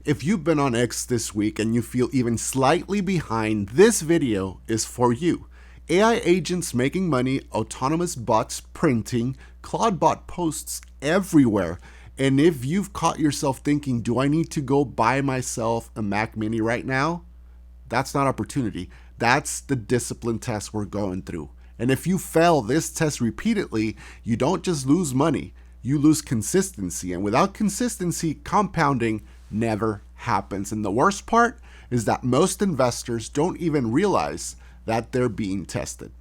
If you've been on X this week and you feel even slightly behind, this video is for you. AI agents making money, autonomous bots printing, Claude bot posts everywhere. And if you've caught yourself thinking, do I need to go buy myself a Mac Mini right now? That's not opportunity. That's the discipline test we're going through. And if you fail this test repeatedly, you don't just lose money, you lose consistency. And without consistency, compounding never happens. And the worst part is that most investors don't even realize that they're being tested.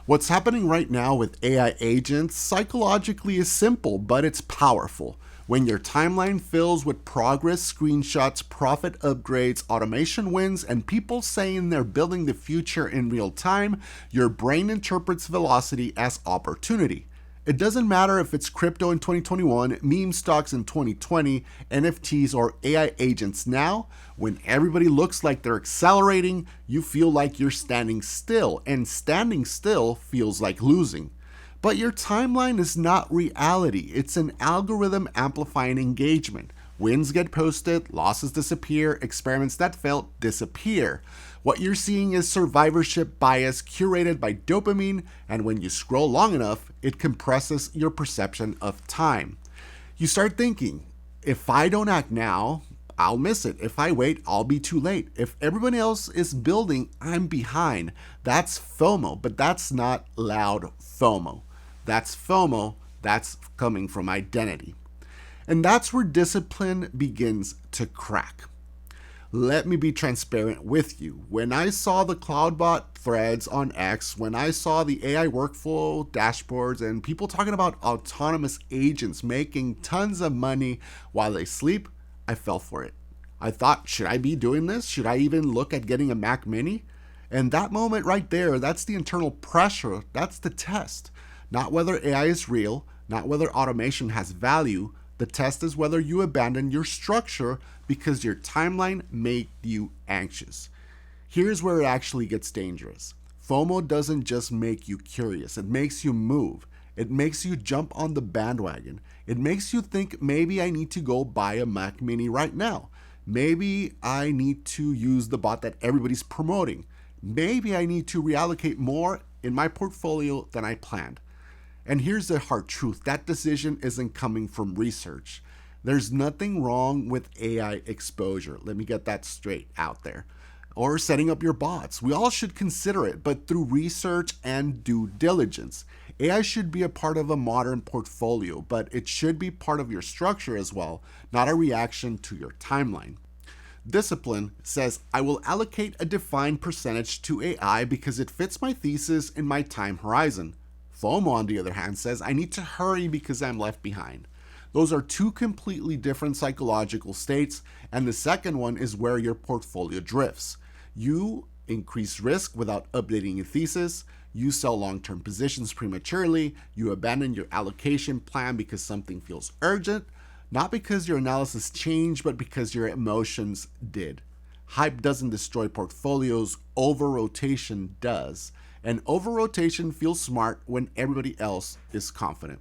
What's happening right now with AI agents psychologically is simple, but it's powerful. When your timeline fills with progress, screenshots, profit upgrades, automation wins, and people saying they're building the future in real time, your brain interprets velocity as opportunity. It doesn't matter if it's crypto in 2021, meme stocks in 2020, NFTs, or AI agents now. When everybody looks like they're accelerating, you feel like you're standing still, and standing still feels like losing. But your timeline is not reality. It's an algorithm amplifying engagement. Wins get posted, losses disappear, experiments that fail disappear. What you're seeing is survivorship bias curated by dopamine, and when you scroll long enough, it compresses your perception of time. You start thinking, if I don't act now, I'll miss it. If I wait, I'll be too late. If everybody else is building, I'm behind. That's FOMO, but that's not loud FOMO. That's FOMO, that's coming from identity. And that's where discipline begins to crack. Let me be transparent with you. When I saw the CloudBot threads on X, when I saw the AI workflow dashboards and people talking about autonomous agents making tons of money while they sleep, I fell for it. I thought, should I be doing this? Should I even look at getting a Mac Mini? And that moment right there, that's the internal pressure. That's the test. Not whether AI is real, not whether automation has value. The test is whether you abandon your structure because your timeline made you anxious. Here's where it actually gets dangerous. FOMO doesn't just make you curious, it makes you move. It makes you jump on the bandwagon. It makes you think maybe I need to go buy a Mac Mini right now. Maybe I need to use the bot that everybody's promoting. Maybe I need to reallocate more in my portfolio than I planned. And here's the hard truth. That decision isn't coming from research. There's nothing wrong with AI exposure. Let me get that straight out there. Or setting up your bots. We all should consider it, but through research and due diligence. AI should be a part of a modern portfolio, but it should be part of your structure as well, not a reaction to your timeline. Discipline says, I will allocate a defined percentage to AI because it fits my thesis in my time horizon. FOMO, on the other hand, says I need to hurry because I'm left behind. Those are two completely different psychological states, and the second one is where your portfolio drifts. You increase risk without updating your thesis, you sell long-term positions prematurely, you abandon your allocation plan because something feels urgent, not because your analysis changed, but because your emotions did. Hype doesn't destroy portfolios, over-rotation does. And over-rotation feels smart when everybody else is confident.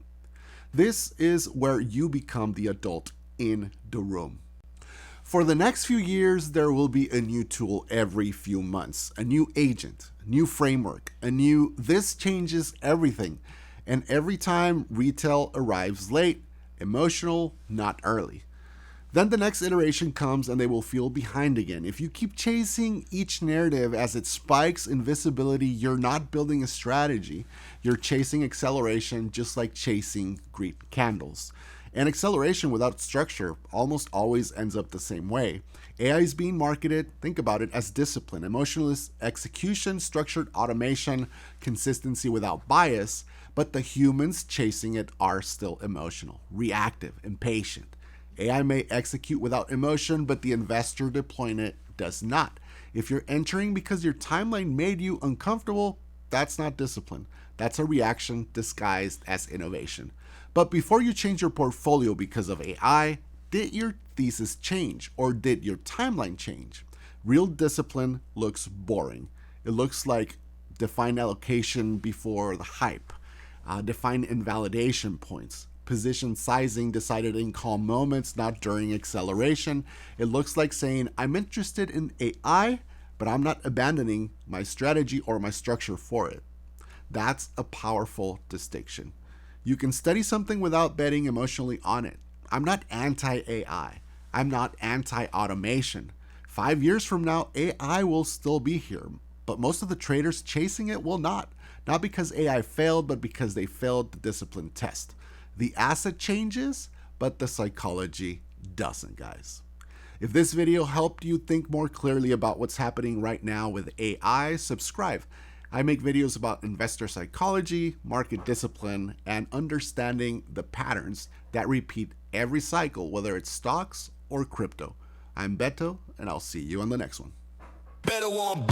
This is where you become the adult in the room. For the next few years, there will be a new tool every few months, a new agent, a new framework, this changes everything. And every time retail arrives late, emotional, not early. Then the next iteration comes and they will feel behind again. If you keep chasing each narrative as it spikes in visibility, you're not building a strategy. You're chasing acceleration just like chasing Greek candles. And acceleration without structure almost always ends up the same way. AI is being marketed, think about it, as discipline, emotionless execution, structured automation, consistency without bias, but the humans chasing it are still emotional, reactive, impatient. AI may execute without emotion, but the investor deploying it does not. If you're entering because your timeline made you uncomfortable, that's not discipline. That's a reaction disguised as innovation. But before you change your portfolio because of AI, did your thesis change or did your timeline change? Real discipline looks boring. It looks like defined allocation before the hype, defined invalidation points, position sizing decided in calm moments, not during acceleration. It looks like saying, I'm interested in AI, but I'm not abandoning my strategy or my structure for it. That's a powerful distinction. You can study something without betting emotionally on it. I'm not anti-AI. I'm not anti-automation. 5 years from now, AI will still be here, but most of the traders chasing it will not. Not because AI failed, but because they failed the discipline test. The asset changes, but the psychology doesn't, guys. If this video helped you think more clearly about what's happening right now with AI, subscribe. I make videos about investor psychology, market discipline, and understanding the patterns that repeat every cycle, whether it's stocks or crypto. I'm Beto, and I'll see you on the next one. Better one,